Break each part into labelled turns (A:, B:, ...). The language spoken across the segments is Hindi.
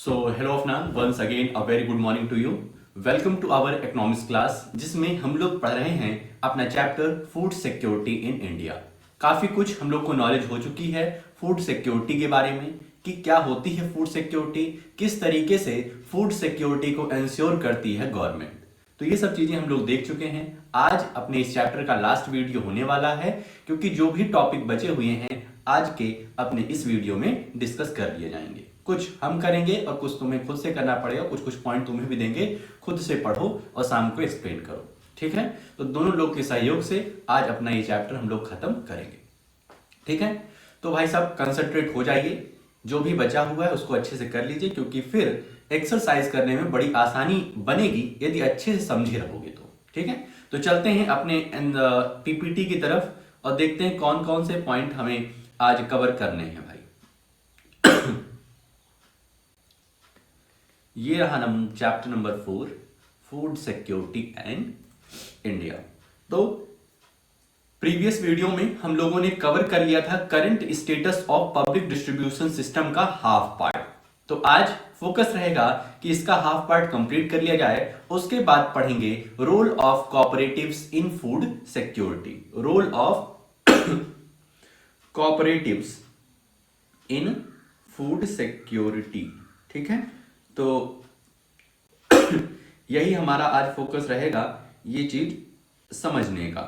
A: So hello Afnan, once again a very good morning to you. Welcome to our economics class, जिसमें हम लोग पढ़ रहे हैं अपना chapter food security in India. काफ़ी कुछ हम लोग को नॉलेज हो चुकी है फूड सिक्योरिटी के बारे में कि क्या होती है फूड सिक्योरिटी, किस तरीके से फूड सिक्योरिटी को इंश्योर करती है गवर्नमेंट। तो ये सब चीज़ें हम लोग देख चुके हैं। आज अपने इस चैप्टर का लास्ट वीडियो होने वाला है, क्योंकि जो भी टॉपिक बचे हुए हैं आज के अपने इस वीडियो में डिस्कस कर लिए जाएंगे। कुछ हम करेंगे और कुछ तुम्हें खुद से करना पड़ेगा, कुछ कुछ पॉइंट तुम्हें भी देंगे, खुद से पढ़ो और शाम को एक्सप्लेन करो। ठीक है, तो दोनों लोग के सहयोग से आज अपना ये चैप्टर हम लोग खत्म करेंगे। ठीक है, तो भाई साहब कंसंट्रेट हो जाइए, जो भी बचा हुआ है उसको अच्छे से कर लीजिए, क्योंकि फिर एक्सरसाइज करने में बड़ी आसानी बनेगी यदि अच्छे से समझे रहोगे तो। ठीक है, तो चलते हैं अपने पीपीटी की तरफ और देखते हैं कौन कौन से पॉइंट हमें आज कवर करने हैं भाई। ये रहा chapter number 4, food security and India. तो प्रीवियस वीडियो में हम लोगों ने कवर कर लिया था current status of public distribution system का हाफ पार्ट। तो आज फोकस रहेगा कि इसका हाफ पार्ट कंप्लीट कर लिया जाए, उसके बाद पढ़ेंगे role of cooperatives in food security. Role of cooperatives in food security. ठीक है, तो यही हमारा आज फोकस रहेगा, ये चीज समझने का।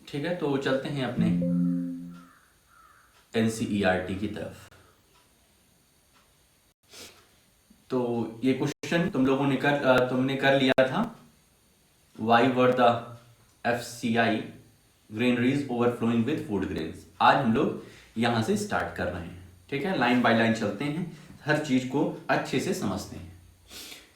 A: ठीक है, तो चलते हैं अपने एनसीईआरटी की तरफ। तो ये क्वेश्चन तुमने कर लिया था, why were the FCI granaries overflowing with food grains. आज हम लोग यहां से स्टार्ट कर रहे हैं। ठीक है, लाइन बाय लाइन चलते हैं, हर चीज को अच्छे से समझते हैं।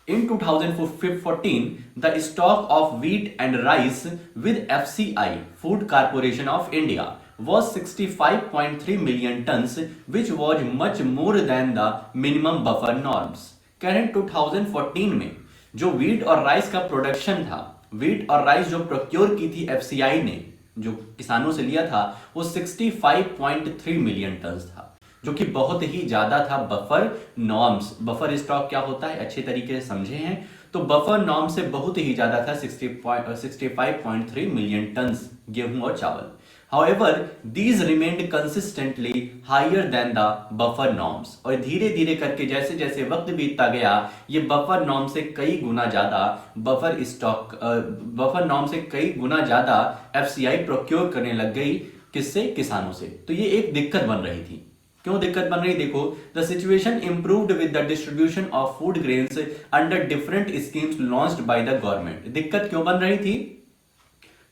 A: In 2014, the stock of wheat and rice with FCI, Food Corporation of India, was 65.3 million tons, which was much more than the minimum buffer norms. Current 2014 में जो वीट और राइस का प्रोडक्शन था, वीट और राइस जो प्रोक्योर की थी एफसीआई ने, जो किसानों से लिया था, वो 65.3 मिलियन टन था, जो कि बहुत ही ज्यादा था बफर नॉर्म्स। बफर स्टॉक क्या होता है अच्छे तरीके से समझे हैं, तो बफर नॉर्म से बहुत ही ज्यादा था, 65.3 मिलियन टन गेहूं और चावल। However, these remained consistently higher than the buffer norms। और धीरे धीरे करके जैसे जैसे वक्त बीतता गया, ये बफर नॉर्म से कई गुना ज्यादा बफर नॉर्म से कई गुना ज्यादा एफसीआई प्रोक्योर करने लग गई। किससे? किसानों से। तो ये एक दिक्कत बन रही थी। क्यों दिक्कत बन रही? देखो, the situation improved with the distribution of food grains under different schemes launched by the government. दिक्कत क्यों बन रही थी?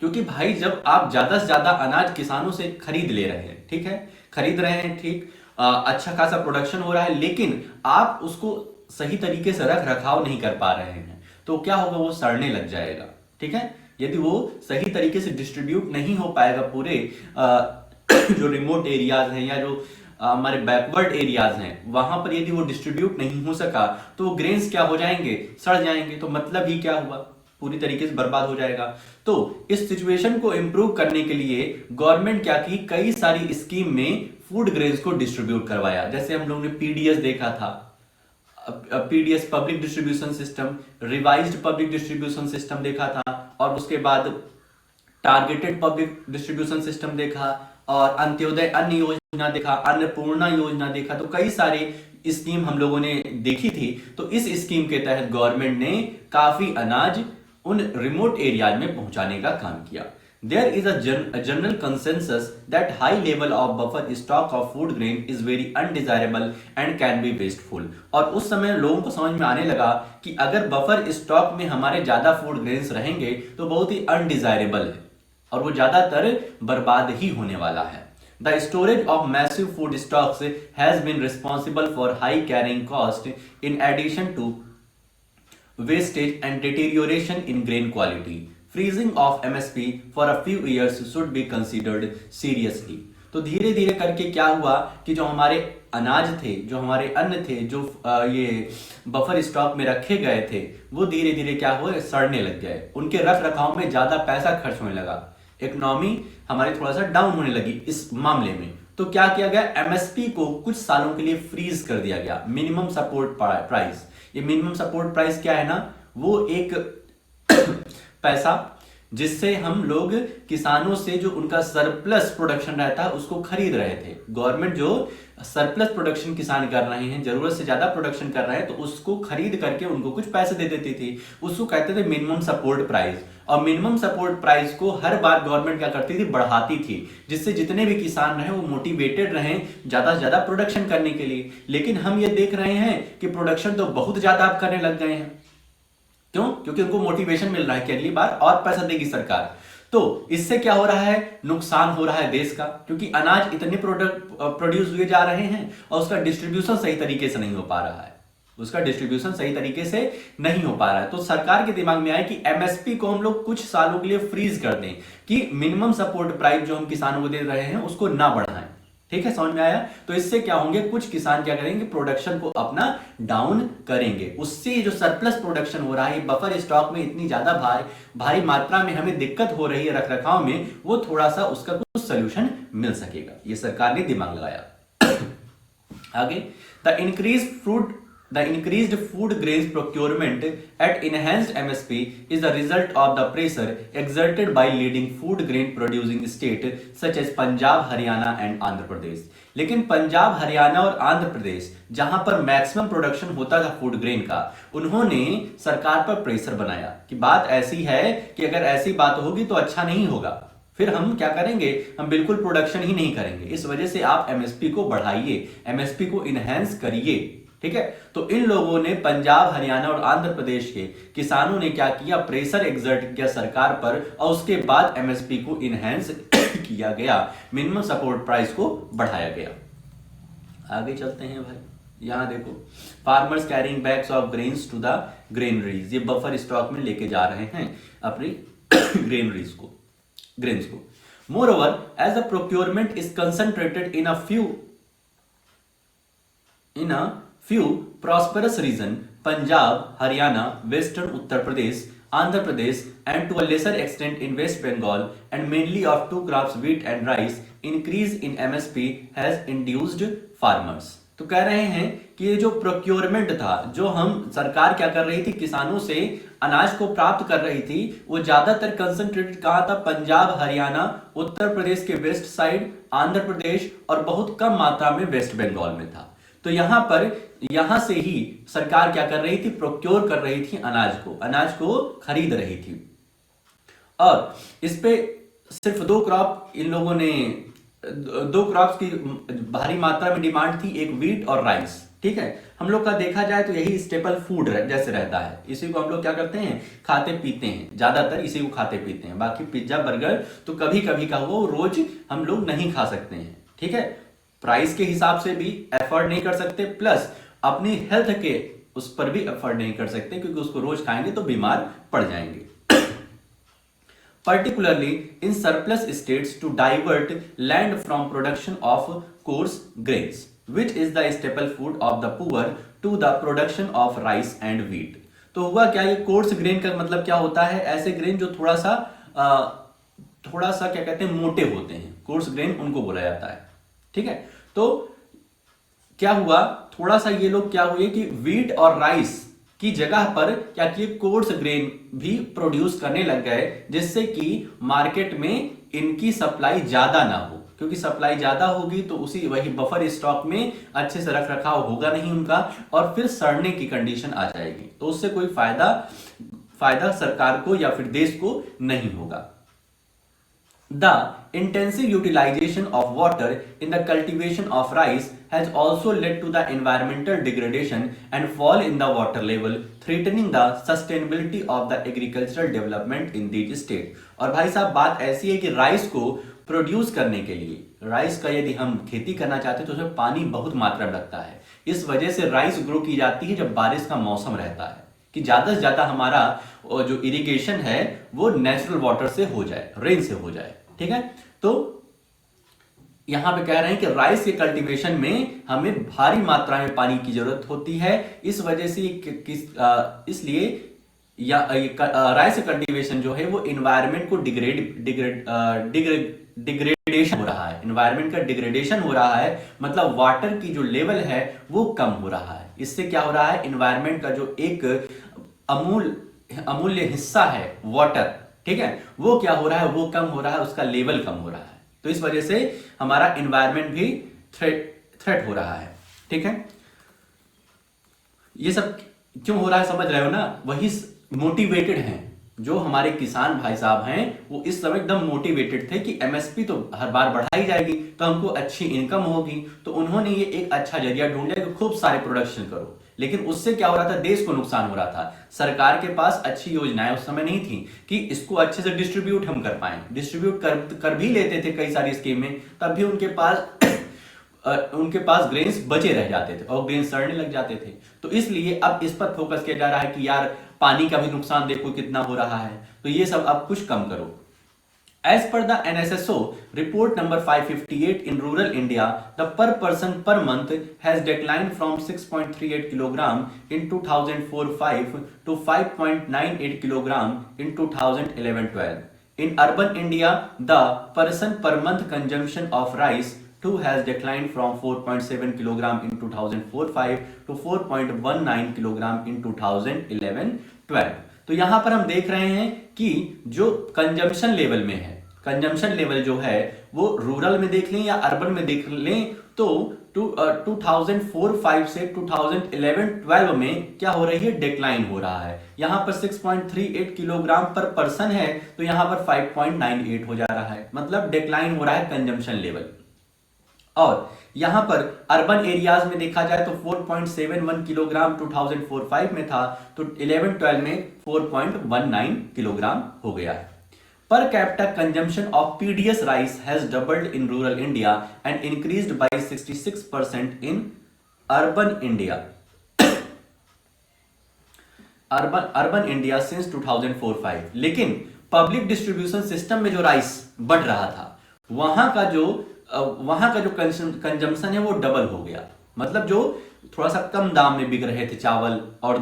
A: क्योंकि भाई जब आप ज्यादा से ज्यादा अनाज किसानों से खरीद ले रहे हैं, ठीक है, खरीद रहे हैं, ठीक, अच्छा खासा प्रोडक्शन हो रहा है, लेकिन आप उसको सही तरीके से रख रखाव नहीं कर पा रहे हैं, तो क्या होगा? वो सड़ने लग जाएगा। ठीक है, यदि वो सही तरीके से डिस्ट्रीब्यूट नहीं हो पाएगा पूरे जो रिमोट एरियाज हैं या जो हमारे बैकवर्ड एरियाज हैं, वहां पर यदि वो डिस्ट्रीब्यूट नहीं हो सका, तो वो ग्रेन्स क्या हो जाएंगे? सड़ जाएंगे। तो मतलब ही क्या हुआ? पूरी तरीके से बर्बाद हो जाएगा। तो इस सिचुएशन को इंप्रूव करने के लिए गवर्नमेंट क्या की, कई सारी स्कीम में फूड ग्रेन्स को डिस्ट्रीब्यूट करवाया। जैसे हम लोगों ने पीडीएस देखा था, PDS public distribution system, revised public distribution system देखा था, और उसके बाद टारगेटेड पब्लिक डिस्ट्रीब्यूशन सिस्टम देखा, और अंत्योदय अन्न योजना देखा, अन्नपूर्णा योजना देखा। तो कई सारे स्कीम हम लोगों ने देखी थी। तो इस स्कीम के तहत गवर्नमेंट ने काफी अनाज उन रिमोट एरियाज में पहुंचाने का काम किया। There is a general consensus that high level of buffer stock of food grain is very undesirable and can be wasteful। और उस समय लोगों को समझ में आने लगा कि अगर बफर स्टॉक में हमारे ज्यादा फूड ग्रेन्स रहेंगे तो बहुत ही अनडिजायरेबल है और वो ज्यादातर बर्बाद ही होने वाला है। The storage of massive food stocks has been responsible for high carrying cost in addition to wastage and deterioration in grain quality। Freezing of MSP for a few years should be considered seriously। तो धीरे धीरे करके क्या हुआ कि जो हमारे अनाज थे, जो हमारे अन्न थे, जो ये बफर स्टॉक में रखे गए थे, वो धीरे धीरे क्या हुए? सड़ने लग गए। उनके रख रखाव में ज्यादा पैसा खर्च होने लगा। इकोनॉमी हमारी थोड़ा सा डाउन होने लगी इस मामले में। तो क्या किया गया, एमएसपी को कुछ सालों के लिए फ्रीज कर दिया गया, मिनिमम सपोर्ट प्राइस। ये मिनिमम सपोर्ट प्राइस क्या है ना, वो एक पैसा जिससे हम लोग किसानों से जो उनका सरप्लस प्रोडक्शन रहता है उसको खरीद रहे थे। गवर्नमेंट जो सरप्लस प्रोडक्शन किसान कर रहे हैं, जरूरत से ज्यादा प्रोडक्शन कर रहे हैं, तो उसको खरीद करके उनको कुछ पैसे दे देती थी, उसको कहते थे मिनिमम सपोर्ट प्राइस। और मिनिमम सपोर्ट प्राइस को हर बार गवर्नमेंट क्या करती थी, बढ़ाती थी, जिससे जितने भी किसान रहे वो मोटिवेटेड रहे ज्यादा से ज्यादा प्रोडक्शन करने के लिए। लेकिन हम ये देख रहे हैं कि प्रोडक्शन तो बहुत ज्यादा आप करने लग गए हैं। क्यों? क्योंकि उनको मोटिवेशन मिल रहा है कि अगली बार और पैसा देगी सरकार। तो इससे क्या हो रहा है, नुकसान हो रहा है देश का, क्योंकि अनाज इतने प्रोड्यूस हुए जा रहे हैं और उसका डिस्ट्रीब्यूशन सही तरीके से नहीं हो पा रहा है, उसका डिस्ट्रीब्यूशन सही तरीके से नहीं हो पा रहा है। तो सरकार के दिमाग में आया कि एमएसपी को हम लोग कुछ सालों के लिए फ्रीज कर दें, कि मिनिमम सपोर्ट प्राइस जो हम किसानों को दे रहे हैं उसको ना बढ़ाएं। ठीक है, समझ में आया? तो इससे क्या होंगे, कुछ किसान क्या करेंगे, प्रोडक्शन को अपना डाउन करेंगे। उससे जो सरप्लस प्रोडक्शन हो रहा है, बफर स्टॉक में इतनी ज्यादा भारी मात्रा में हमें दिक्कत हो रही है रख रखाव में, वो थोड़ा सा उसका कुछ सोल्यूशन मिल सकेगा। ये सरकार ने दिमाग लगाया। आगे, The increased food grains procurement at enhanced MSP is the result of the pressure exerted by leading food grain producing states such as Punjab, Haryana and Andhra Pradesh। लेकिन पंजाब, हरियाणा और आंध्र प्रदेश जहां पर मैक्सिमम प्रोडक्शन होता था फूड ग्रेन का, उन्होंने सरकार पर प्रेशर बनाया कि बात ऐसी है कि अगर ऐसी बात होगी तो अच्छा नहीं होगा, फिर हम क्या करेंगे, हम बिल्कुल प्रोडक्शन ही नहीं करेंगे। इस वजह से आप एमएसपी को बढ़ाइए, एमएसपी को इनहेंस करिए। ठीक है, तो इन लोगों ने पंजाब, हरियाणा और आंध्र प्रदेश के किसानों ने क्या किया, प्रेशर एक्सर्ट किया सरकार पर, और उसके बाद एमएसपी को इनहेंस किया गया, मिनिमम सपोर्ट प्राइस को बढ़ाया गया। आगे चलते हैं भाई, यहां देखो, farmers carrying bags of grains to the granaries, ये बफर स्टॉक में लेके जा रहे हैं अपनी ग्रेनरीज को, ग्रेन्स को। Moreover, as the procurement is concentrated in a few prosperous region, Punjab, Haryana, Western Uttar Pradesh, Andhra Pradesh, and to a lesser extent in West Bengal, and mainly of two crops, wheat and rice, increase in MSP has induced farmers। तो कह रहे हैं कि ये जो प्रोक्योरमेंट था, जो हम सरकार क्या कर रही थी, किसानों से अनाज को प्राप्त कर रही थी, वो ज्यादातर कंसंट्रेटेड कहाँ था, पंजाब, हरियाणा, उत्तर प्रदेश के वेस्ट साइड, आंध्र प्रदेश और बहुत कम मात्रा में वेस्ट बंगाल में था। तो यहां से ही सरकार क्या कर रही थी, प्रोक्योर कर रही थी अनाज को खरीद रही थी। और इस पे सिर्फ दो क्रॉप इन लोगों ने, दो क्रॉप्स की भारी मात्रा में डिमांड थी, एक व्हीट और राइस। ठीक है, हम लोग का देखा जाए तो यही स्टेपल फूड जैसे रहता है, इसी को हम लोग क्या करते हैं, खाते पीते हैं, ज्यादातर इसी को खाते पीते हैं। बाकी पिज्जा बर्गर तो कभी कभी का वो रोज हम लोग नहीं खा सकते हैं। ठीक है, प्राइस के हिसाब से भी एफर्ट नहीं कर सकते, प्लस अपनी हेल्थ के उस पर भी एफर्ट नहीं कर सकते, क्योंकि उसको रोज खाएंगे तो बीमार पड़ जाएंगे। Particularly in surplus states to divert land from production of coarse grains, which is the staple food of the poor, to the production of rice and wheat। तो हुआ क्या, ये कोर्स ग्रेन का मतलब क्या होता है, ऐसे ग्रेन जो थोड़ा सा क्या कहते हैं, मोटे होते हैं, कोर्स ग्रेन उनको बोला जाता है। ठीक है, तो क्या हुआ, थोड़ा सा ये लोग क्या हुए कि व्हीट और राइस की जगह पर क्या किए, कोर्स ग्रेन भी प्रोड्यूस करने लग गए, जिससे कि मार्केट में इनकी सप्लाई ज्यादा ना हो, क्योंकि सप्लाई ज्यादा होगी तो वही बफर स्टॉक में अच्छे से रख रखाव होगा नहीं उनका, और फिर सड़ने की कंडीशन आ जाएगी, तो उससे कोई फायदा सरकार को या फिर देश को नहीं होगा। The intensive utilization of water in the cultivation of rice has also led to the environmental degradation and fall in the water level, threatening the sustainability of the agricultural development in these states। और भाई साहब बात ऐसी है कि राइस को प्रोड्यूस करने के लिए, राइस का यदि हम खेती करना चाहते हैं तो उसमें पानी बहुत मात्रा में लगता है। इस वजह से राइस ग्रो की जाती है जब बारिश का मौसम रहता है, कि ज्यादा से ज्यादा हमारा जो इरिगेशन है वो नेचुरल वाटर से हो जाए, रेन से हो जाए। ठीक है, तो यहां पे कह रहे हैं कि राइस के कल्टीवेशन में हमें भारी मात्रा में पानी की जरूरत होती है, इस वजह से इसलिए या राइस कल्टीवेशन जो है वो इन्वायरमेंट को डिग्रेडेशन हो रहा है, इन्वायरमेंट का डिग्रेडेशन हो रहा है, मतलब वाटर की जो लेवल है वो कम हो रहा है। इससे क्या हो रहा है, इन्वायरमेंट का जो एक अमूल्य हिस्सा है वाटर, ठीक है, वो क्या हो रहा है, वो कम हो रहा है, उसका लेवल कम हो रहा है। तो इस वजह से हमारा इन्वायरमेंट भी थ्रेट हो रहा है, ठीक है। ये सब क्यों हो रहा है समझ रहे हो ना, वही मोटिवेटेड हैं जो हमारे किसान भाई साहब हैं, वो इस समय एकदम मोटिवेटेड थे कि एमएसपी तो हर बार बढ़ाई जाएगी तो हमको अच्छी इनकम होगी, तो उन्होंने ये एक अच्छा जरिया ढूंढ लिया कि खूब सारे प्रोडक्शन करो। लेकिन उससे क्या हो रहा था, देश को नुकसान हो रहा था। सरकार के पास अच्छी योजनाएं उस समय नहीं थी कि इसको अच्छे से डिस्ट्रीब्यूट हम कर पाए। डिस्ट्रीब्यूट कर भी लेते थे कई सारी स्कीमें, तब भी उनके पास ग्रेन्स बचे रह जाते थे और ग्रेन सड़ने लग जाते थे। तो इसलिए अब इस पर फोकस किया जा रहा है कि यार पानी का भी नुकसान देखो कितना हो रहा है, तो ये सब अब कुछ कम करो। As per the NSSO report number 558, in rural India, the per person per month has declined from 6.38 kilogram in 2004-5 to 5.98 kilogram in 2011-12. In urban India, the person per month consumption of rice too has declined from 4.7 kilogram in 2004-5 to 4.19 kilogram in 2011-12. तो यहां पर हम देख रहे हैं कि जो कंजम्पशन लेवल में है, कंजम्पशन लेवल जो है वो रूरल में देख लें या अर्बन में देख लें, तो 2004-5 से 2011-12 में क्या हो रही है, डिक्लाइन हो रहा है। यहां पर 6.38 किलोग्राम पर पर्सन है, तो यहां पर 5.98 हो जा रहा है, मतलब डिक्लाइन हो रहा है कंजम्पशन लेवल। और यहां पर अर्बन एरियाज में देखा जाए तो 4.71 किलोग्राम 2004-5 में था, तो 11-12 में 4.19 किलोग्राम हो गया है। Per capita consumption of PDS rice has doubled in rural India and increased by 66% in urban India. Urban India since 2004-5। लेकिन पब्लिक डिस्ट्रीब्यूशन सिस्टम में जो राइस बढ़ रहा था, वहां का जो कंजम्पशन है वो डबल हो गया। मतलब जो थोड़ा सा कम दाम में बिक रहे थे चावल और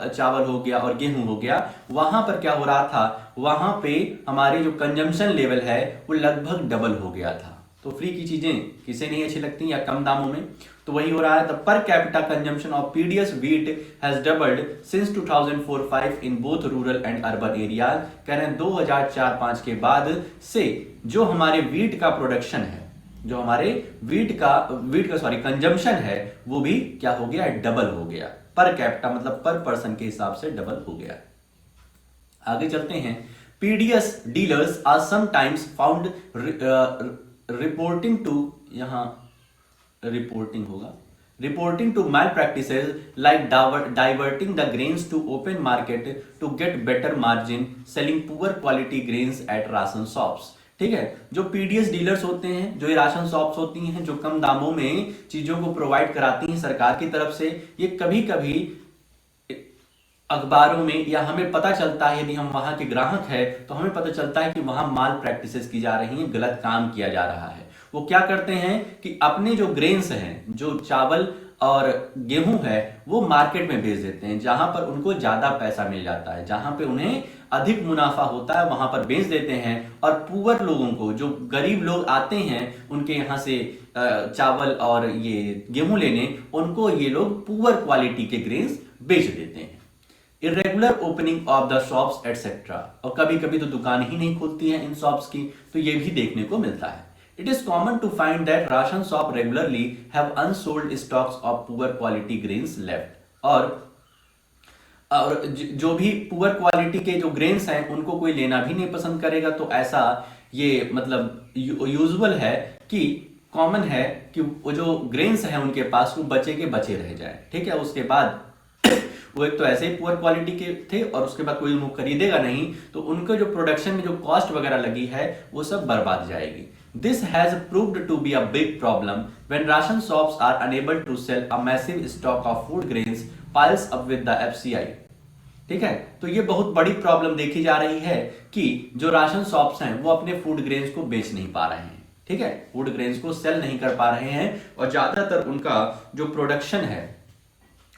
A: चावल हो गया और गेहूं हो गया, वहां पर क्या हो रहा था, वहां पे हमारे जो कंजम्पशन लेवल है वो लगभग डबल हो गया था। तो फ्री की चीजें किसे नहीं अच्छी लगती या कम दामों में, तो वही हो रहा है। The per capita consumption of PDS wheat has doubled since 2004-5 in both rural and urban areas. कह रहे हैं 2004-5 के बाद से जो हमारे व्हीट का प्रोडक्शन है, जो हमारे व्हीट का कंजम्पशन है, वो भी क्या हो गया, डबल हो गया। पर कैपिटा मतलब पर पर्सन के हिसाब से डबल हो गया। आगे चलते हैं। PDS dealers are sometimes found reporting to malpractices like diverting the grains to open market to get better margin, selling poor quality grains at ration shops. ठीक है, जो पीडीएस डीलर्स होते हैं, जो ये राशन शॉप्स होती हैं, जो कम दामों में चीजों को प्रोवाइड कराती हैं सरकार की तरफ से, ये कभी कभी अखबारों में या हमें पता चलता है, यदि हम वहां के ग्राहक हैं तो हमें पता चलता है कि वहां माल प्रैक्टिसेस की जा रही हैं, गलत काम किया जा रहा है। वो क्या करते हैं कि अपने जो ग्रेन्स हैं, जो चावल और गेहूं है, वो मार्केट में बेच देते हैं, जहां पर उनको ज्यादा पैसा मिल जाता है, जहां पे उन्हें अधिक मुनाफा होता है, वहां पर बेच देते हैं। और पुअर लोगों को, जो गरीब लोग आते हैं उनके यहाँ से चावल और ये गेहूं लेने, उनको ये लोग पुअर क्वालिटी के ग्रेन्स बेच देते हैं। Irregular opening of the shops etcetera, और कभी कभी तो दुकान ही नहीं खुलती है इन शॉप्स की, तो ये भी देखने को मिलता है। It is common to find that ration shop regularly have unsold stocks of poor quality grains left. और जो भी पुअर क्वालिटी के जो ग्रेन्स हैं उनको कोई लेना भी नहीं पसंद करेगा, तो ऐसा ये मतलब यूजुअल है कि कॉमन है कि वो जो ग्रेन्स हैं उनके पास वो बचे के बचे रह जाए। ठीक है, उसके बाद वो एक तो ऐसे ही पुअर क्वालिटी के थे और उसके बाद कोई उनको खरीदेगा नहीं, तो उनको जो प्रोडक्शन में जो कॉस्ट वगैरह लगी है वो सब बर्बाद जाएगी। This has proved to be a big problem when ration shops are unable to sell a massive stock of food grains piles up with the FCI. ठीक है, तो ये बहुत बड़ी प्रॉब्लम देखी जा रही है कि जो राशन शॉप्स हैं वो अपने फूड ग्रेन्स को बेच नहीं पा रहे हैं। ठीक है, फूड ग्रेन्स को सेल नहीं कर पा रहे हैं और ज्यादातर उनका जो प्रोडक्शन है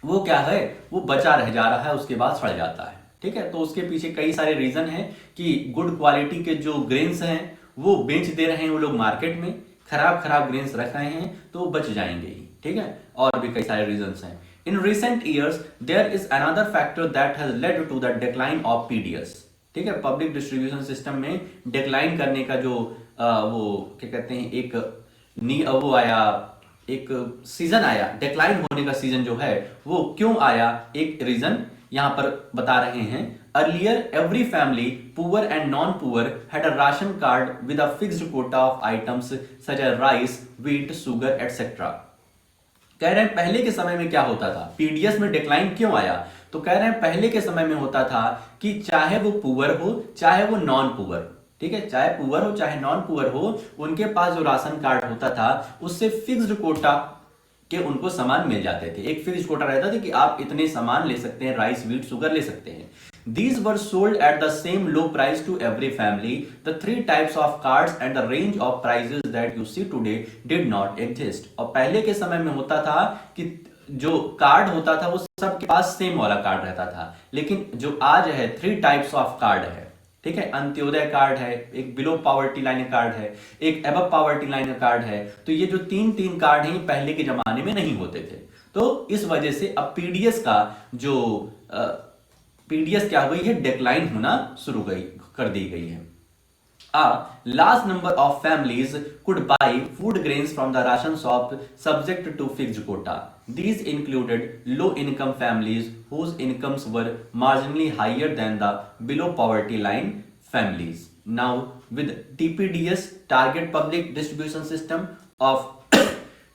A: वो क्या है, वो बचा रह जा रहा है, उसके बाद सड़ जाता है। ठीक है। तो उसके पीछे कई सारे रीजन हैं कि गुड क्वालिटी के जो ग्रेन्स हैं वो बेच दे रहे हैं वो लोग मार्केट में, खराब खराब ग्रेन्स रख रहे हैं तो वो बच जाएंगे ही, ठीक है। और भी कई सारे रीजंस हैं। In recent years there is another factor that has led to the decline of PDS, ठीक है। पब्लिक डिस्ट्रीब्यूशन सिस्टम में डिक्लाइन करने का जो वो क्या कहते हैं एक वो आया, एक सीजन आया, डिक्लाइन होने का सीजन जो है वो क्यों आया, एक रीजन यहां पर बता रहे हैं। Earlier every family poor and non poor had a ration card with a fixed quota of items such as rice, wheat, sugar etcetera. कह रहे हैं पहले के समय में क्या होता था, पीडीएस में डिक्लाइन क्यों आया, तो कह रहे हैं पहले के समय में होता था कि चाहे वो पुअर हो चाहे वो नॉन पुअर, ठीक है, चाहे पुअर हो चाहे नॉन पुअर हो, उनके पास जो राशन कार्ड होता था उससे फिक्स्ड कोटा के उनको सामान मिल जाते थे। एक फिक्स्ड कोटा रहता था कि आप इतने सामान ले सकते हैं, राइस, व्हीट, शुगर ले सकते हैं। These were sold at the same low price to every family. The three types of cards and the range of prices that you see today did not exist. और पहले के समय में होता था कि जो कार्ड होता था वो सबके पास सेम वाला कार्ड रहता था, लेकिन जो आज है 3 टाइप्स ऑफ कार्ड है, ठीक है। अंत्योदय कार्ड है, एक बिलो पावर्टी लाइन कार्ड है, एक एबव पावर्टी लाइन कार्ड है। तो ये जो तीन कार्ड हैं पहले के जमाने में नहीं होते थे। तो इस वजह से अब पीडीएस का जो पीडीएस क्या हुई है, डिक्लाइन होना शुरू कर दी गई है। A large number of families could buy food grains from the ration shop subject to fixed quota. These included low-income families whose incomes were marginally higher than the below poverty line families. Now, with TPDS, Target Public Distribution System of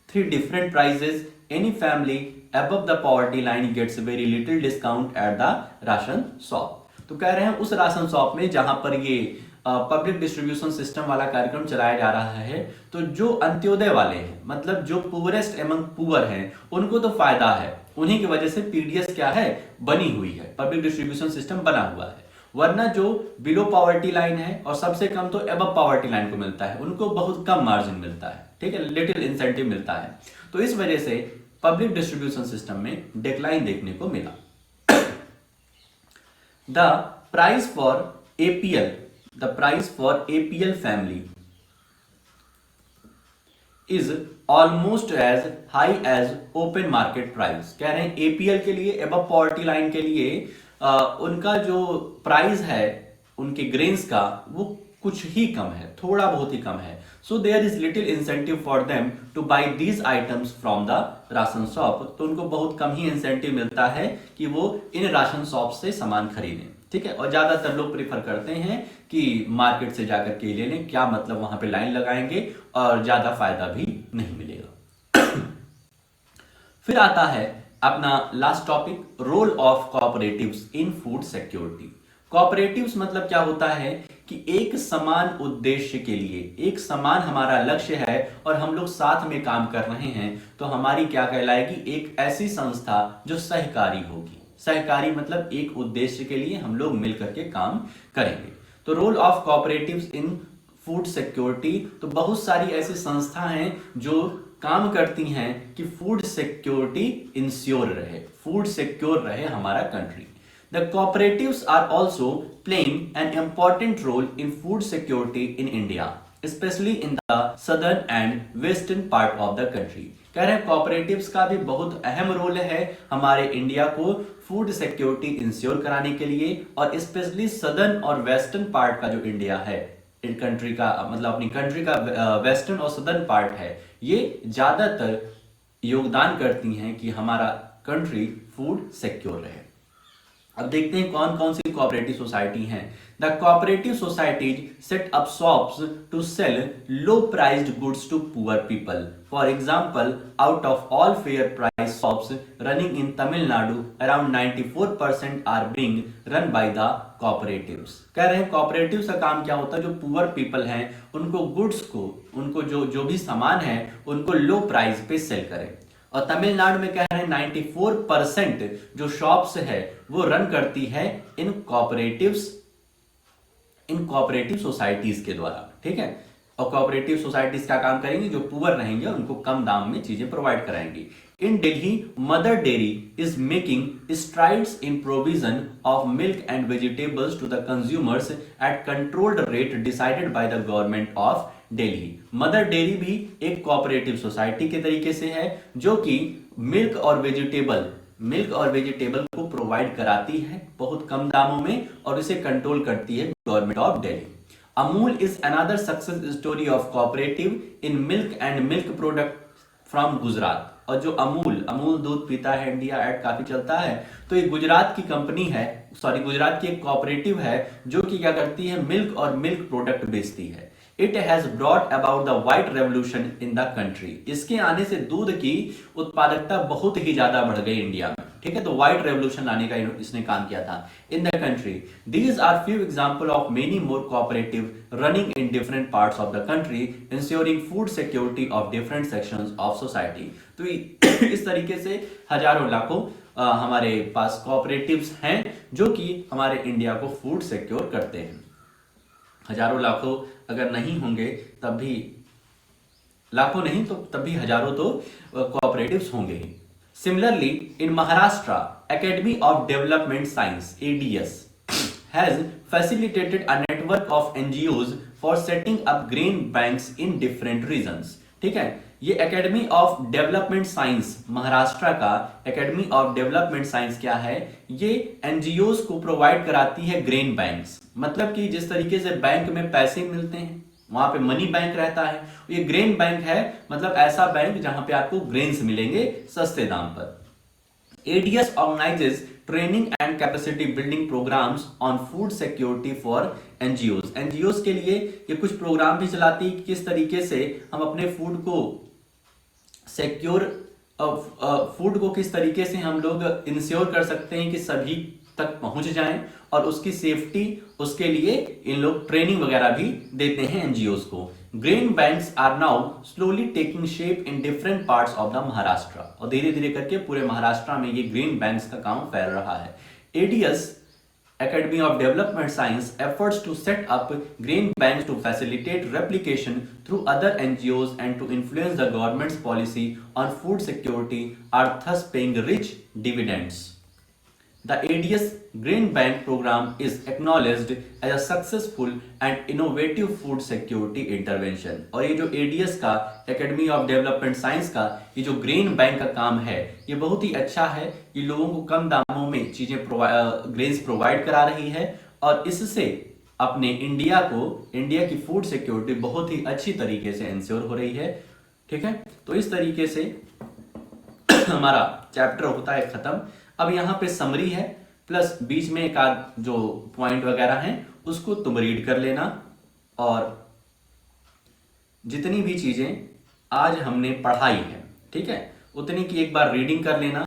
A: 3 different prices, any family above the poverty line gets very little discount at the ration shop. तो कह रहे हैं उस राशन शॉप में जहां पर ये पब्लिक डिस्ट्रीब्यूशन सिस्टम वाला कार्यक्रम चलाया जा रहा है, तो जो अंत्योदय वाले हैं, मतलब जो पुअरेस्ट एमंग पुअर हैं, उनको तो फायदा है, उन्हीं की वजह से पीडीएस क्या है, बनी हुई है, पब्लिक डिस्ट्रीब्यूशन सिस्टम बना हुआ है। वरना जो बिलो पॉवर्टी लाइन है और सबसे कम तो एबव पॉवर्टी लाइन को मिलता है, उनको बहुत कम मार्जिन मिलता है, ठीक है, लिटिल इंसेंटिव मिलता है। तो इस वजह से पब्लिक डिस्ट्रीब्यूशन सिस्टम में डिक्लाइन देखने को मिला। The price for APL, the price for APL family is almost as high as open market price. कह रहे हैं APL के लिए, above poverty line के लिए उनका जो प्राइस है उनके ग्रेन्स का वो कुछ ही कम है, थोड़ा बहुत ही कम है। So there is little incentive for them to buy these items from the ration shop. तो उनको बहुत कम ही इंसेंटिव मिलता है कि वो इन राशन शॉप से सामान खरीदें, ठीक है। और ज्यादातर लोग प्रीफर करते हैं कि मार्केट से जाकर के ले लें, क्या मतलब वहां पे लाइन लगाएंगे और ज्यादा फायदा भी नहीं मिलेगा। फिर आता है अपना last topic, role of cooperatives in food security. Cooperatives मतलब क्या होता है कि एक समान उद्देश्य के लिए, एक समान हमारा लक्ष्य है और हम लोग साथ में काम कर रहे हैं, तो हमारी क्या कहलाएगी, एक ऐसी संस्था जो सहकारी होगी। सहकारी मतलब एक उद्देश्य के लिए हम लोग मिलकर के काम करेंगे। तो role of cooperatives in food security, तो बहुत सारी ऐसी संस्था हैं जो काम करती हैं कि फूड सिक्योरिटी इंश्योर रहे, फूड सिक्योर रहे हमारा country. The cooperatives are also playing an important role in food security in India, especially in the southern and western part of the country. कह रहे हैं cooperatives का भी बहुत अहम रोल है हमारे इंडिया को फूड सिक्योरिटी इंश्योर कराने के लिए, और स्पेशली सदर्न और वेस्टर्न पार्ट का जो इंडिया है, इन कंट्री का मतलब अपनी कंट्री का वेस्टर्न और सदर्न पार्ट है, ये ज्यादातर योगदान करती हैं कि हमारा कंट्री फूड सिक्योर रहे। अब देखते हैं कौन कौन सी कोऑपरेटिव सोसाइटी हैं। The cooperative societies set up shops to sell low priced goods to poor people. For example, out of all fair price shops running in Tamil Nadu around 94% are being run by the cooperatives. कह रहे हैं कोऑपरेटिव्स का काम क्या होता है, जो पुअर पीपल हैं उनको गुड्स को, उनको जो भी सामान है उनको लो प्राइस पे सेल करें। और तमिलनाडु में कह रहे हैं 94% जो शॉप्स है वो रन करती है इन कोऑपरेटिव सोसाइटीज के द्वारा, ठीक है। और कोऑपरेटिव सोसाइटीज क्या काम करेंगी, जो पुअर रहेंगे उनको कम दाम में चीजें provide कराएंगी। In Delhi, Mother Dairy is making strides in provision of milk and vegetables to the consumers at controlled rate decided by the government of Delhi. Mother Dairy भी एक कोऑपरेटिव सोसाइटी के तरीके से है जो कि मिल्क और वेजिटेबल को प्रोवाइड कराती है बहुत कम दामों में और इसे कंट्रोल करती है government of Delhi. Amul is another success story of cooperative in milk and milk product from Gujarat. और जो अमूल दूध पीता है, इंडिया एड काफी चलता है, तो ये गुजरात की कंपनी है, गुजरात की एक कोऑपरेटिव है जो कि क्या करती है, मिल्क और मिल्क प्रोडक्ट बेचती है. It has brought about the white revolution in the country. इसके आने से दूध की उत्पादकता बहुत ही ज्यादा बढ़ गई इंडिया में. ठीक है, तो व्हाइट रेवोल्यूशन लाने का इसने काम किया था in the country. These are few example of many more cooperative running in different parts of the country ensuring food security of different sections of society. तो इस तरीके से हजारों लाखों हमारे पास कोऑपरेटिव्स हैं जो कि हमारे इंडिया को फूड सिक्योर करते हैं. हजारों लाखों अगर नहीं होंगे तब भी, लाखों नहीं तो तब भी हजारों तो कोऑपरेटिव्स होंगे ही. Similarly in Maharashtra, academy of development science ADS has facilitated a network of NGOs for setting up grain banks in different regions. ठीक है, ये academy of development science, Maharashtra का एकेडमी ऑफ डेवलपमेंट साइंस क्या है, ये एनजीओज को प्रोवाइड कराती है ग्रेन बैंक्स. मतलब कि जिस तरीके से बैंक में पैसे मिलते हैं वहां पे मनी बैंक रहता है, ये ग्रेन बैंक है, मतलब ऐसा बैंक जहां पे आपको ग्रेन्स मिलेंगे सस्ते दाम पर. ADS organizes training and capacity building programs on food security for NGOs. NGOs के लिए ये कुछ प्रोग्राम भी चलाती है कि किस तरीके से हम अपने फूड को सिक्योर, फूड को किस तरीके से हम लोग इंश्योर कर सकते हैं कि सभी तक पहुंच जाएं, और उसकी सेफ्टी, उसके लिए इन लोग ट्रेनिंग वगैरह भी देते हैं एनजीओज को. Grain banks are now slowly taking shape in different parts of the Maharashtra. और धीरे धीरे करके पूरे महाराष्ट्र में ये ग्रेन बैंक्स का काम फैल रहा है. ADS Academy of Development Science efforts to set up grain banks to facilitate replication through other NGOs and to influence the government's policy on food security are thus paying rich dividends. The ADS Grain Bank program is acknowledged as a successful and innovative food security intervention. और ये जो ADS का Academy of Development Science का ये जो ग्रेन बैंक का काम है, ये बहुत ही अच्छा है. ये लोगों को कम दामों में चीजें ग्रेन्स प्रोवाइड करा रही है और इससे अपने इंडिया की फूड सिक्योरिटी बहुत ही अच्छी तरीके से इंश्योर हो रही है. ठीक है, तो इस तरीके से हमारा चैप्टर होता है खत्म. अब यहाँ पे समरी है प्लस बीच में एक आध जो पॉइंट वगैरह हैं उसको तुम रीड कर लेना, और जितनी भी चीजें आज हमने पढ़ाई है, ठीक है, उतनी की एक बार रीडिंग कर लेना,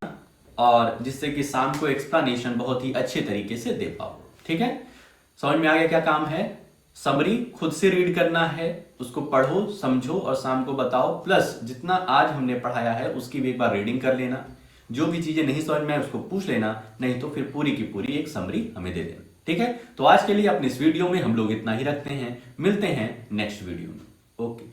A: और जिससे कि शाम को एक्सप्लेनेशन बहुत ही अच्छे तरीके से दे पाओ. ठीक है, समझ में आ गया क्या काम है. समरी खुद से रीड करना है, उसको पढ़ो, समझो और शाम को बताओ, प्लस जितना आज हमने पढ़ाया है उसकी भी एक बार रीडिंग कर लेना. जो भी चीजें नहीं समझ में आए उसको पूछ लेना, नहीं तो फिर पूरी की पूरी एक समरी हमें दे देना. ठीक है, तो आज के लिए अपने इस वीडियो में हम लोग इतना ही रखते हैं. मिलते हैं नेक्स्ट वीडियो में. ओके.